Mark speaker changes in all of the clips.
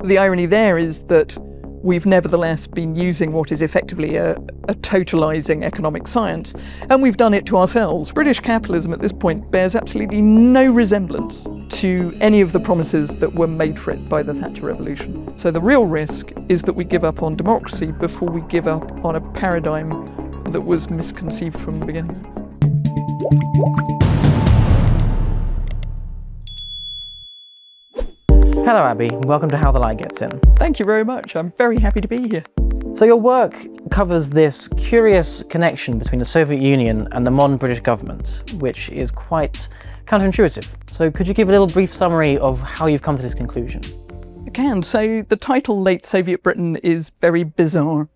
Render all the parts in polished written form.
Speaker 1: The irony there is that we've nevertheless been using what is effectively a totalizing economic science, and we've done it to ourselves. British capitalism at this point bears absolutely no resemblance to any of the promises that were made for it by the Thatcher Revolution. So the real risk is that we give up on democracy before we give up on a paradigm that was misconceived from the beginning.
Speaker 2: Hello Abby, welcome to How the Light Gets In.
Speaker 1: Thank you very much, I'm very happy to be here.
Speaker 2: So your work covers this curious connection between the Soviet Union and the modern British government, which is quite counterintuitive. So could you give a little brief summary of how you've come to this conclusion?
Speaker 1: I can. So the title Late Soviet Britain is very bizarre.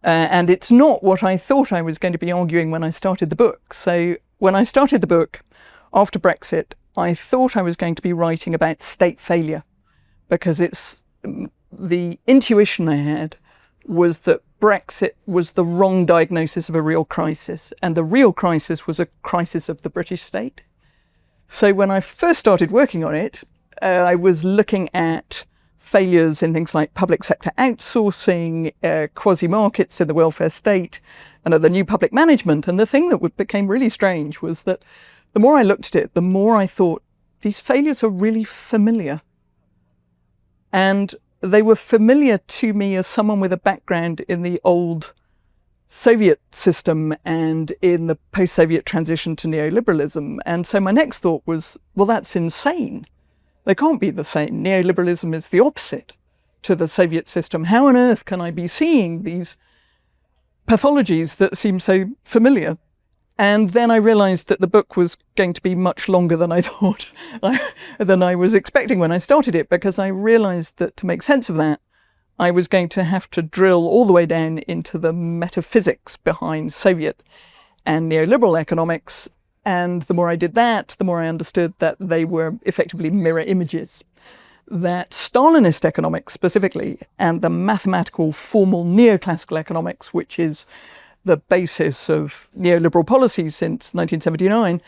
Speaker 1: And it's not what I thought I was going to be arguing when I started the book. So when I started the book, after Brexit, I thought I was going to be writing about state failure, because it's the intuition I had was that Brexit was the wrong diagnosis of a real crisis, and the real crisis was a crisis of the British state. So when I first started working on it, I was looking at failures in things like public sector outsourcing, quasi-markets in the welfare state, and the new public management. And the thing that became really strange was that the more I looked at it, the more I thought, these failures are really familiar. And they were familiar to me as someone with a background in the old Soviet system and in the post-Soviet transition to neoliberalism. And so my next thought was, well, that's insane. They can't be the same. Neoliberalism is the opposite to the Soviet system. How on earth can I be seeing these pathologies that seem so familiar? And then I realized that the book was going to be much longer than I thought, than I was expecting when I started it, because I realized that to make sense of that, I was going to have to drill all the way down into the metaphysics behind Soviet and neoliberal economics. And the more I did that, the more I understood that they were effectively mirror images. That Stalinist economics specifically, and the mathematical formal neoclassical economics, which is the basis of neoliberal policy since 1979,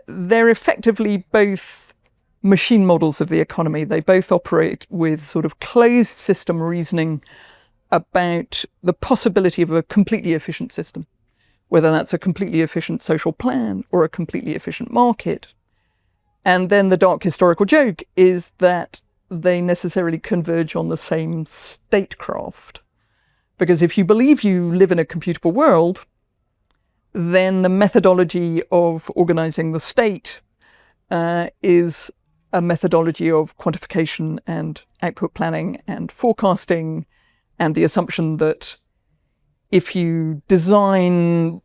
Speaker 1: they're effectively both machine models of the economy. They both operate with sort of closed system reasoning about the possibility of a completely efficient system, whether that's a completely efficient social plan or a completely efficient market. And then the dark historical joke is that they necessarily converge on the same statecraft. Because if you believe you live in a computable world, then the methodology of organizing the state is a methodology of quantification and output planning and forecasting, and the assumption that if you design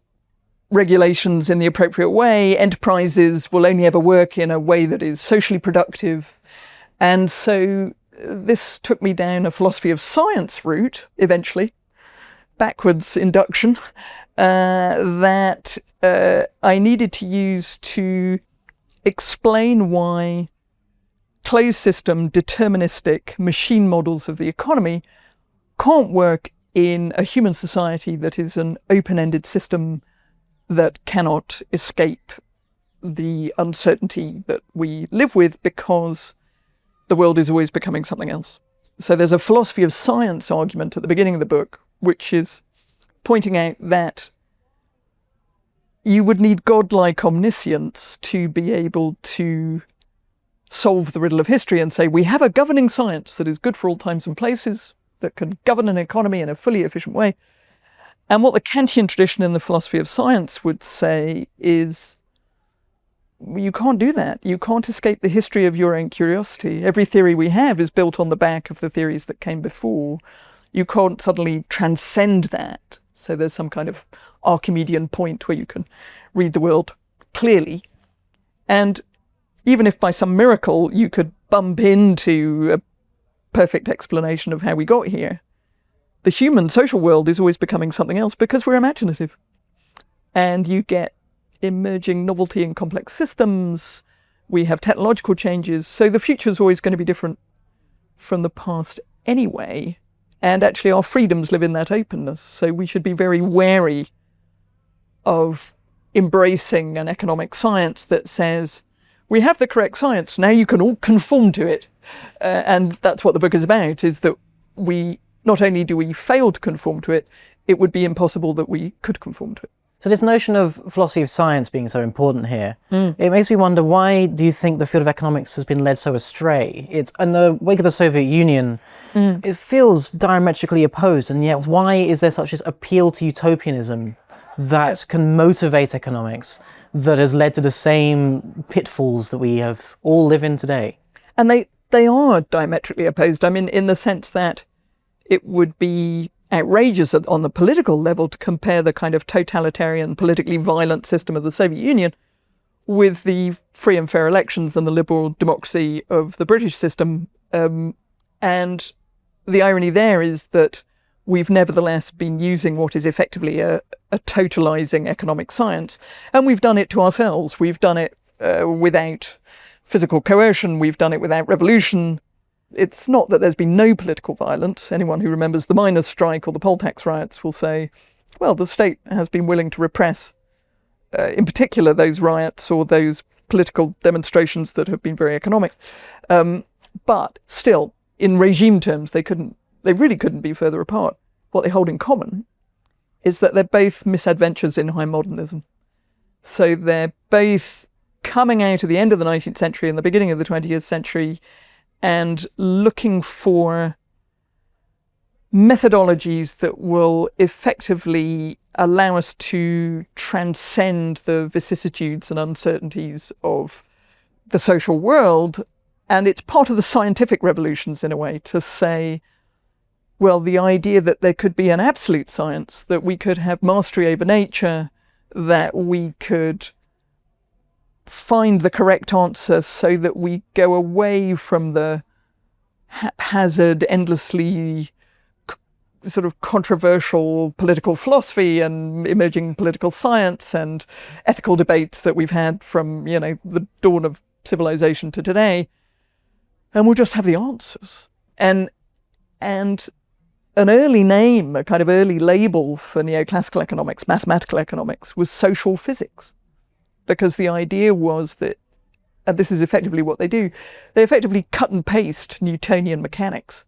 Speaker 1: regulations in the appropriate way, enterprises will only ever work in a way that is socially productive. And so this took me down a philosophy of science route eventually, backwards induction, that I needed to use to explain why closed system, deterministic machine models of the economy can't work in a human society that is an open-ended system that cannot escape the uncertainty that we live with, because the world is always becoming something else. So there's a philosophy of science argument at the beginning of the book, which is pointing out that you would need godlike omniscience to be able to solve the riddle of history and say, we have a governing science that is good for all times and places, that can govern an economy in a fully efficient way. And what the Kantian tradition in the philosophy of science would say is, you can't do that. You can't escape the history of your own curiosity. Every theory we have is built on the back of the theories that came before. You can't suddenly transcend that. So there's some kind of Archimedean point where you can read the world clearly. And even if by some miracle you could bump into a perfect explanation of how we got here, the human social world is always becoming something else because we're imaginative. And you get emerging novelty in complex systems. We have technological changes. So the future is always going to be different from the past anyway. And actually our freedoms live in that openness. So we should be very wary of embracing an economic science that says we have the correct science, now you can all conform to it. And that's what the book is about, is that we, not only do we fail to conform to it, it would be impossible that we could conform to it.
Speaker 2: So this notion of philosophy of science being so important here, it makes me wonder, why do you think the field of economics has been led so astray? It's in the wake of the Soviet Union, it feels diametrically opposed, and yet why is there such this appeal to utopianism that can motivate economics that has led to the same pitfalls that we have all live in today?
Speaker 1: And they are diametrically opposed. I mean, in the sense that it would be outrageous on the political level to compare the kind of totalitarian, politically violent system of the Soviet Union with the free and fair elections and the liberal democracy of the British system. And the irony there is that we've nevertheless been using what is effectively a totalizing economic science, and we've done it to ourselves. We've done it without physical coercion. We've done it without revolution. It's not that there's been no political violence. Anyone who remembers the miners' strike or the poll tax riots will say, well, the state has been willing to repress, in particular, those riots or those political demonstrations that have been very economic. But still, in regime terms, they really couldn't be further apart. What they hold in common is that they're both misadventures in high modernism. So they're both coming out of the end of the 19th century and the beginning of the 20th century and looking for methodologies that will effectively allow us to transcend the vicissitudes and uncertainties of the social world. And it's part of the scientific revolutions, in a way, to say, well, the idea that there could be an absolute science, that we could have mastery over nature, that we could find the correct answer so that we go away from the haphazard, endlessly sort of controversial political philosophy and emerging political science and ethical debates that we've had from, the dawn of civilization to today. And we'll just have the answers. And an early name, a kind of early label for neoclassical economics, mathematical economics, was social physics. Because the idea was that, and this is effectively what they do, they effectively cut and paste Newtonian mechanics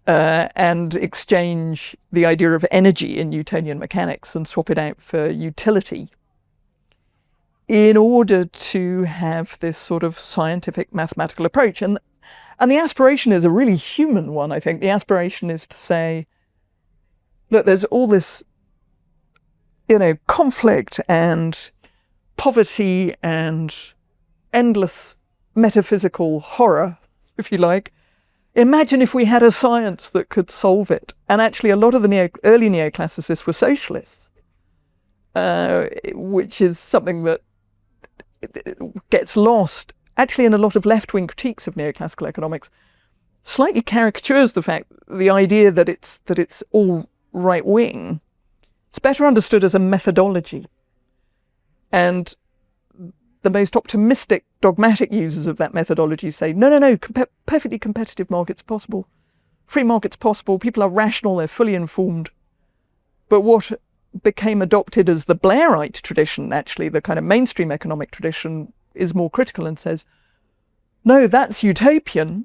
Speaker 1: and exchange the idea of energy in Newtonian mechanics and swap it out for utility in order to have this sort of scientific mathematical approach. And the aspiration is a really human one, I think. The aspiration is to say, look, there's all this, conflict and poverty and endless metaphysical horror, if you like. Imagine if we had a science that could solve it. And actually, a lot of the early neoclassicists were socialists, which is something that gets lost actually in a lot of left-wing critiques of neoclassical economics. Slightly caricatures the idea that it's all right-wing. It's better understood as a methodology. And the most optimistic, dogmatic users of that methodology say, no, perfectly competitive markets possible. Free markets possible. People are rational, they're fully informed. But what became adopted as the Blairite tradition, actually, the kind of mainstream economic tradition, is more critical and says, no, that's utopian,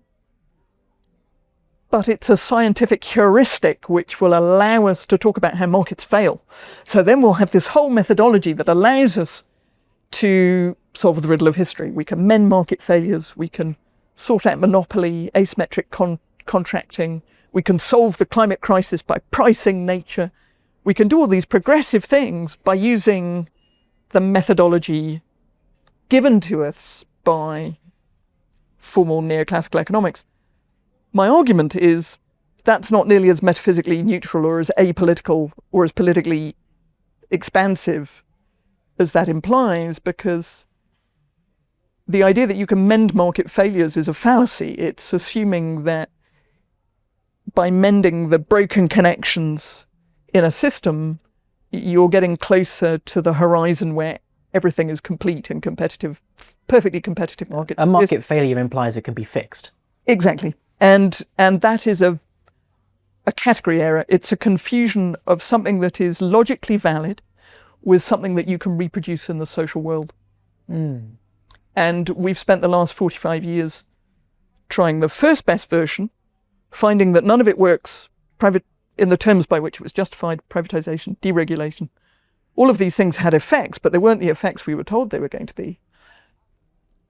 Speaker 1: but it's a scientific heuristic which will allow us to talk about how markets fail. So then we'll have this whole methodology that allows us to solve the riddle of history. We can mend market failures, we can sort out monopoly, asymmetric contracting, we can solve the climate crisis by pricing nature. We can do all these progressive things by using the methodology given to us by formal neoclassical economics. My argument is that's not nearly as metaphysically neutral or as apolitical or as politically expansive as that implies, because the idea that you can mend market failures is a fallacy. It's assuming that by mending the broken connections in a system, you're getting closer to the horizon where everything is complete and competitive, perfectly competitive markets.
Speaker 2: A market failure implies it can be fixed.
Speaker 1: Exactly. And that is a category error. It's a confusion of something that is logically valid with something that you can reproduce in the social world. And we've spent the last 45 years trying the first best version, finding that none of it works in the terms by which it was justified: privatization, deregulation. All of these things had effects, but they weren't the effects we were told they were going to be.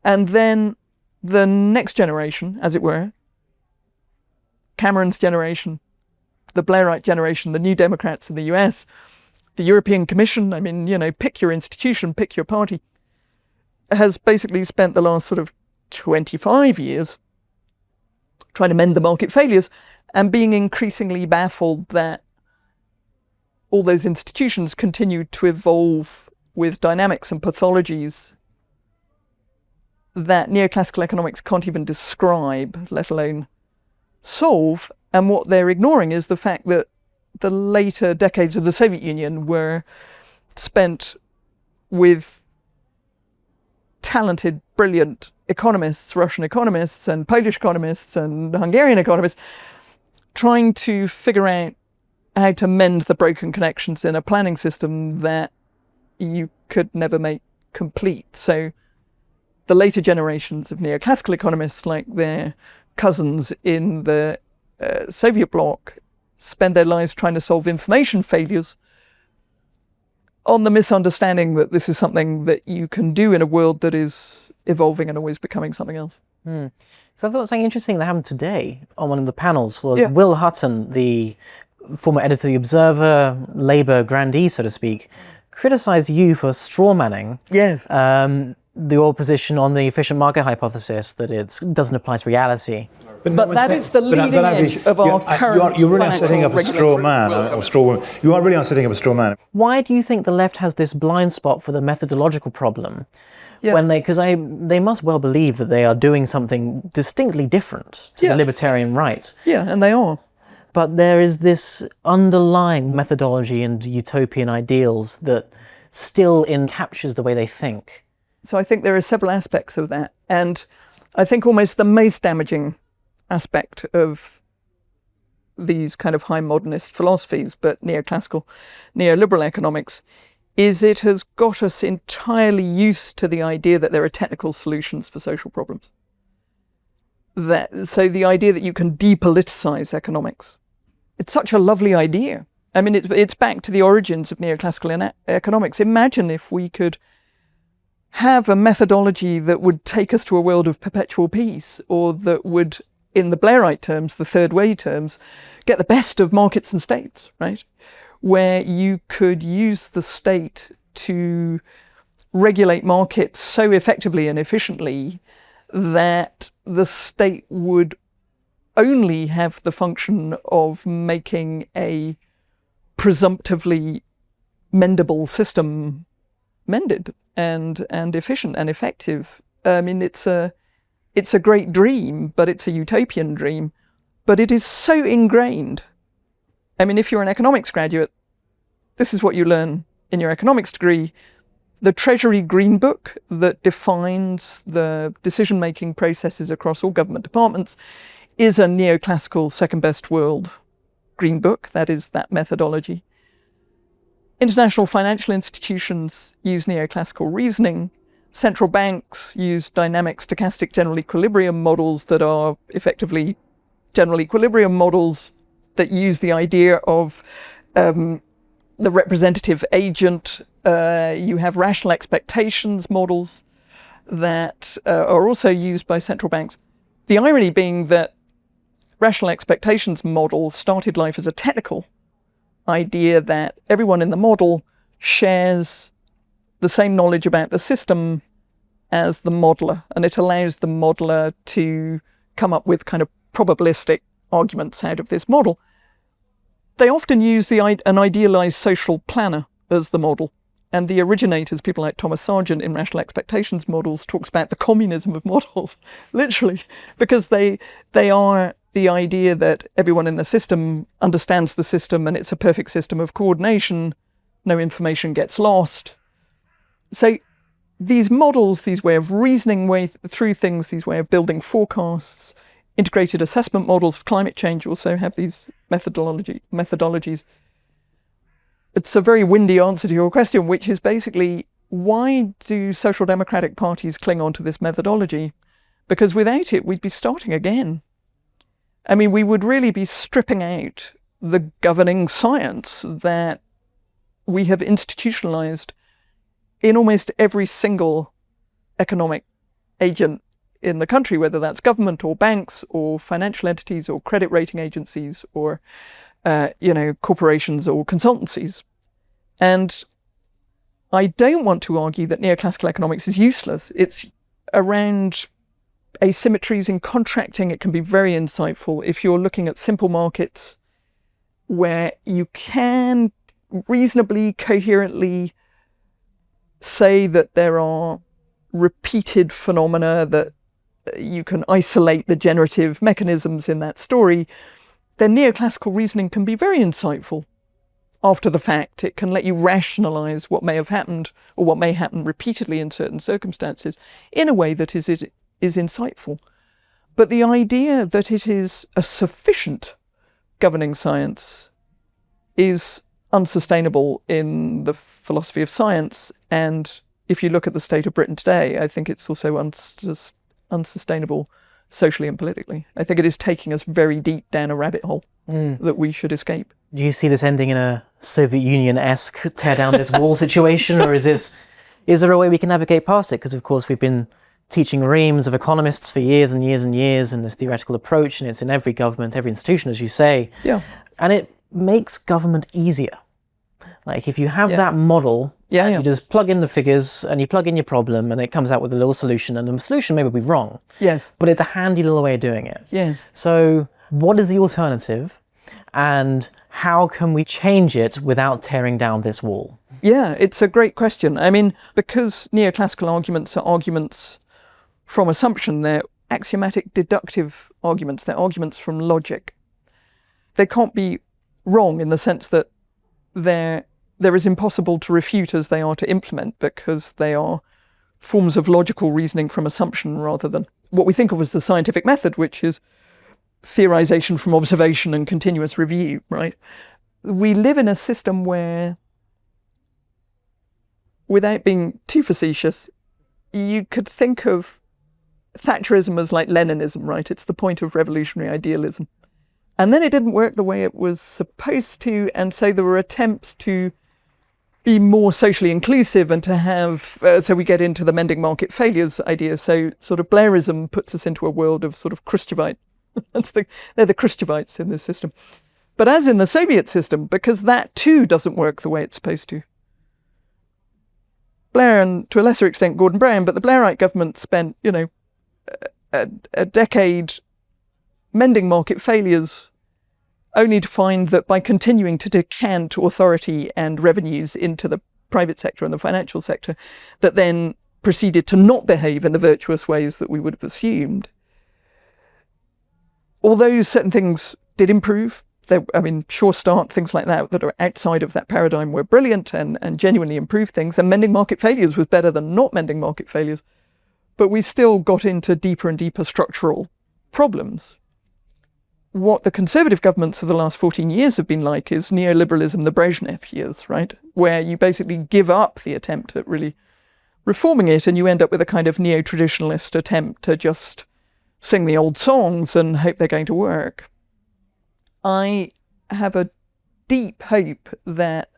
Speaker 1: And then the next generation, as it were, Cameron's generation, the Blairite generation, the New Democrats in the US, the European Commission, I mean, pick your institution, pick your party, has basically spent the last sort of 25 years trying to mend the market failures and being increasingly baffled that all those institutions continue to evolve with dynamics and pathologies that neoclassical economics can't even describe, let alone solve. And what they're ignoring is the fact that the later decades of the Soviet Union were spent with talented, brilliant economists, Russian economists and Polish economists and Hungarian economists, trying to figure out how to mend the broken connections in a planning system that you could never make complete. So the later generations of neoclassical economists, like their cousins in the Soviet bloc, spend their lives trying to solve information failures on the misunderstanding that this is something that you can do in a world that is evolving and always becoming something else.
Speaker 2: So I thought something interesting that happened today on one of the panels was Will Hutton, the former editor of The Observer, Labour grandee, so to speak, criticised you for strawmanning your position on the efficient market hypothesis, that it doesn't apply to reality.
Speaker 1: But that is the leading edge of our current.
Speaker 3: You really are setting up a straw man or straw woman. You are really setting up a straw man.
Speaker 2: Why do you think the left has this blind spot for the methodological problem? When because they must well believe that they are doing something distinctly different to the libertarian right.
Speaker 1: Yeah, and they are.
Speaker 2: But there is this underlying methodology and utopian ideals that still captures the way they think.
Speaker 1: So I think there are several aspects of that. And I think almost the most damaging aspect of these kind of high modernist philosophies, but neoclassical, neoliberal economics, is it has got us entirely used to the idea that there are technical solutions for social problems. So the idea that you can depoliticize economics, it's such a lovely idea. I mean, it's back to the origins of neoclassical economics. Imagine if we could have a methodology that would take us to a world of perpetual peace, or that would, in the Blairite terms, the third way terms, get the best of markets and states, right? Where you could use the state to regulate markets so effectively and efficiently that the state would only have the function of making a presumptively mendable system mended and efficient and effective. I mean, it's a great dream, but it's a utopian dream. But it is so ingrained. I mean, if you're an economics graduate, this is what you learn in your economics degree. The Treasury Green Book that defines the decision-making processes across all government departments is a neoclassical second best world Green Book. That is that methodology. International financial institutions use neoclassical reasoning. Central banks use dynamic stochastic general equilibrium models that are effectively general equilibrium models that use the idea of the representative agent. You have rational expectations models that are also used by central banks. The irony being that rational expectations model started life as a technical idea that everyone in the model shares the same knowledge about the system as the modeler, and it allows the modeler to come up with kind of probabilistic arguments out of this model. They often use an idealized social planner as the model, and the originators, people like Thomas Sargent in rational expectations models, talks about the communism of models, literally, because they are the idea that everyone in the system understands the system and it's a perfect system of coordination, no information gets lost. So these models, these way of reasoning through things, these way of building forecasts, integrated assessment models for climate change also have these methodologies. It's a very windy answer to your question, which is basically why do social democratic parties cling on to this methodology? Because without it, we'd be starting again. I mean, we would really be stripping out the governing science that we have institutionalized in almost every single economic agent in the country, whether that's government or banks or financial entities or credit rating agencies or, corporations or consultancies. And I don't want to argue that neoclassical economics is useless. It's around asymmetries in contracting. It can be very insightful if you're looking at simple markets where you can reasonably coherently say that there are repeated phenomena, that you can isolate the generative mechanisms in that story, then neoclassical reasoning can be very insightful. After the fact, it can let you rationalize what may have happened or what may happen repeatedly in certain circumstances in a way that is insightful. But the idea that it is a sufficient governing science is unsustainable in the philosophy of science. And if you look at the state of Britain today, I think it's also unsustainable socially and politically. I think it is taking us very deep down a rabbit hole that we should escape.
Speaker 2: Do you see this ending in a Soviet Union-esque tear down this wall situation, or is there a way we can navigate past it? Because of course we've been teaching reams of economists for years and years and years, and this theoretical approach, and it's in every government, every institution, as you say.
Speaker 1: Yeah.
Speaker 2: And it makes government easier. Like if you have that model, you just plug in the figures and you plug in your problem and it comes out with a little solution, and the solution may be wrong.
Speaker 1: Yes.
Speaker 2: But it's a handy little way of doing it.
Speaker 1: Yes.
Speaker 2: So what is the alternative, and how can we change it without tearing down this wall?
Speaker 1: Yeah, it's a great question. I mean, because neoclassical arguments are arguments from assumption, they're axiomatic deductive arguments, they're arguments from logic. They can't be wrong in the sense that they're as impossible to refute as they are to implement, because they are forms of logical reasoning from assumption rather than what we think of as the scientific method, which is theorization from observation and continuous review, right? We live in a system where, without being too facetious, you could think of Thatcherism as like Leninism, right? It's the point of revolutionary idealism. And then it didn't work the way it was supposed to, and so there were attempts to be more socially inclusive and to have, so we get into the mending market failures idea. So sort of Blairism puts us into a world of sort of Khrushchevite. They're the Khrushchevites in this system. But as in the Soviet system, because that too doesn't work the way it's supposed to. Blair, and to a lesser extent Gordon Brown, but the Blairite government spent, a decade mending market failures, only to find that by continuing to decant authority and revenues into the private sector and the financial sector, that then proceeded to not behave in the virtuous ways that we would have assumed. Although certain things did improve, Sure Start, things like that are outside of that paradigm were brilliant and genuinely improved things, and mending market failures was better than not mending market failures. But we still got into deeper and deeper structural problems. What the conservative governments of the last 14 years have been like is neoliberalism, the Brezhnev years, right? Where you basically give up the attempt at really reforming it, and you end up with a kind of neo-traditionalist attempt to just sing the old songs and hope they're going to work. I have a deep hope that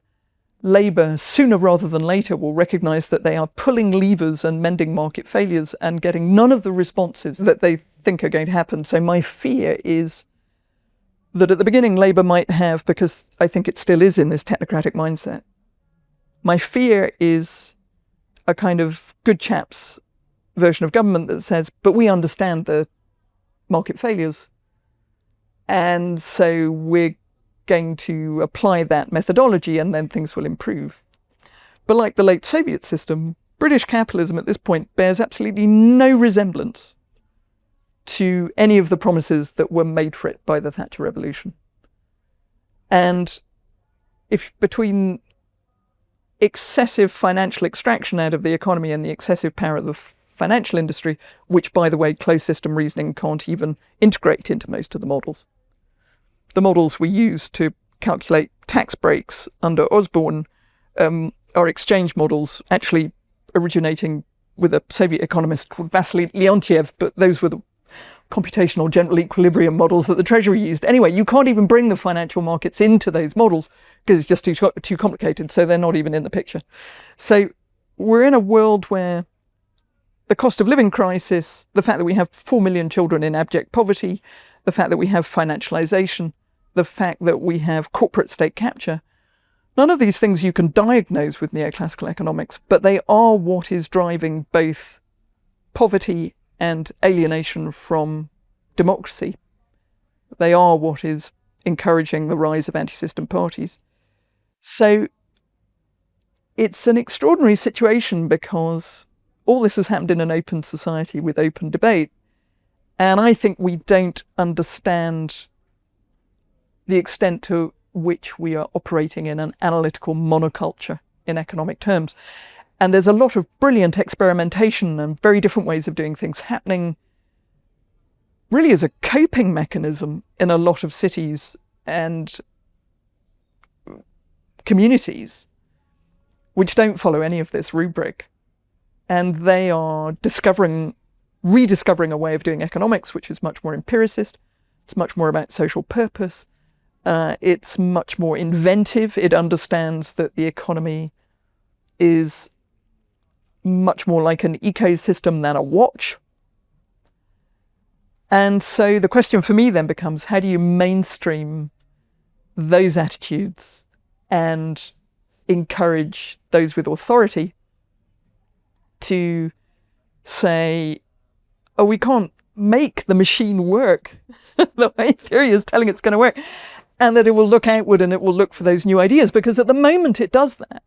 Speaker 1: Labour, sooner rather than later, will recognise that they are pulling levers and mending market failures and getting none of the responses that they think are going to happen. So my fear is that at the beginning Labour might have, because I think it still is in this technocratic mindset, my fear is a kind of good chaps version of government that says, but we understand the market failures, and so we're going to apply that methodology and then things will improve. But like the late Soviet system, British capitalism at this point bears absolutely no resemblance to any of the promises that were made for it by the Thatcher Revolution. And if between excessive financial extraction out of the economy and the excessive power of the financial industry, which, by the way, closed system reasoning can't even integrate into most of the models. The models we use to calculate tax breaks under Osborne are exchange models. Actually, originating with a Soviet economist called Vasily Leontiev, but those were the computational general equilibrium models that the Treasury used. Anyway, you can't even bring the financial markets into those models because it's just too complicated, so they're not even in the picture. So we're in a world where the cost of living crisis, the fact that we have 4 million children in abject poverty, the fact that we have financialization, the fact that we have corporate state capture, none of these things you can diagnose with neoclassical economics, but they are what is driving both poverty and alienation from democracy. They are what is encouraging the rise of anti-system parties. So it's an extraordinary situation because all this has happened in an open society with open debate. And I think we don't understand the extent to which we are operating in an analytical monoculture in economic terms. And there's a lot of brilliant experimentation and very different ways of doing things happening really as a coping mechanism in a lot of cities and communities which don't follow any of this rubric. And they are rediscovering a way of doing economics which is much more empiricist. It's much more about social purpose. It's much more inventive. It understands that the economy is much more like an ecosystem than a watch. And so the question for me then becomes, how do you mainstream those attitudes and encourage those with authority to say, oh, we can't make the machine work the way theory is telling it's going to work, and that it will look outward and it will look for those new ideas, because at the moment it does that,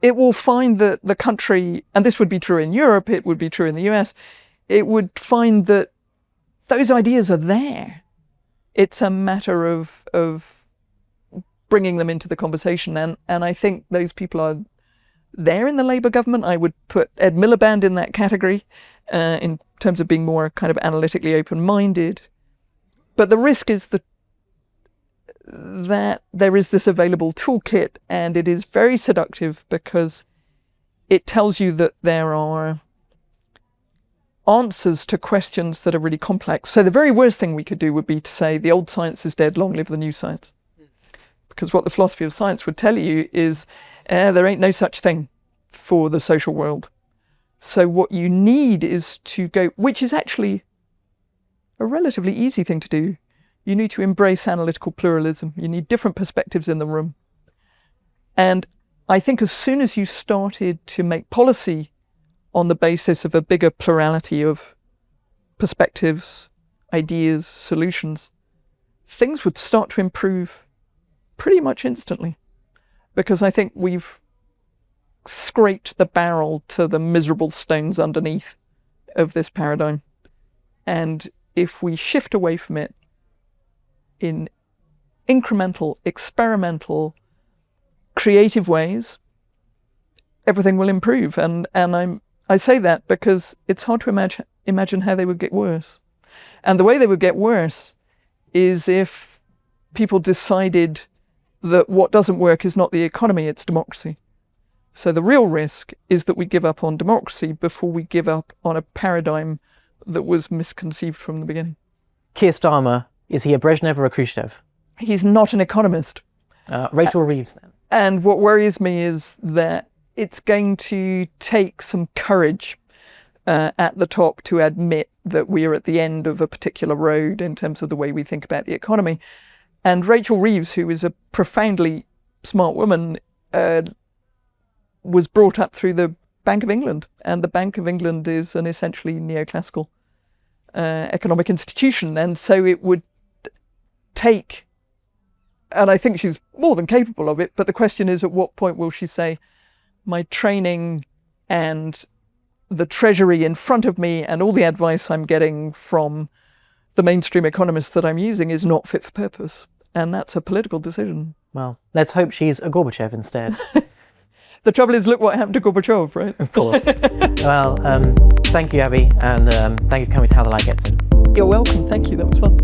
Speaker 1: it will find that the country, and this would be true in Europe, it would be true in the US, it would find that those ideas are there. It's a matter of bringing them into the conversation. And I think those people are there in the Labour government. I would put Ed Miliband in that category in terms of being more kind of analytically open-minded. But the risk is that there is this available toolkit, and it is very seductive because it tells you that there are answers to questions that are really complex. So the very worst thing we could do would be to say the old science is dead, long live the new science. Because what the philosophy of science would tell you is there ain't no such thing for the social world. So what you need is to go, which is actually a relatively easy thing to do. You need to embrace analytical pluralism. You need different perspectives in the room. And I think as soon as you started to make policy on the basis of a bigger plurality of perspectives, ideas, solutions, things would start to improve pretty much instantly. Because I think we've scraped the barrel to the miserable stones underneath of this paradigm. And if we shift away from it in incremental, experimental, creative ways, everything will improve. And I say that because it's hard to imagine how they would get worse. And the way they would get worse is if people decided that what doesn't work is not the economy, it's democracy. So the real risk is that we give up on democracy before we give up on a paradigm that was misconceived from the beginning.
Speaker 2: Keir Starmer, is he a Brezhnev or a Khrushchev?
Speaker 1: He's not an economist.
Speaker 2: Rachel Reeves, then.
Speaker 1: And what worries me is that it's going to take some courage at the top to admit that we are at the end of a particular road in terms of the way we think about the economy. And Rachel Reeves, who is a profoundly smart woman, was brought up through the Bank of England. And the Bank of England is an essentially neoclassical economic institution. And so it would take, and I think she's more than capable of it, but the question is, at what point will she say, my training and the Treasury in front of me and all the advice I'm getting from the mainstream economists that I'm using is not fit for purpose? And that's a political decision.
Speaker 2: Well, let's hope she's a Gorbachev instead.
Speaker 1: The trouble is, look what happened to Gorbachev, right?
Speaker 2: Of course. Well, thank you, Abby, and thank you for coming to How the Light Gets In.
Speaker 1: You're welcome. Thank you. That was fun.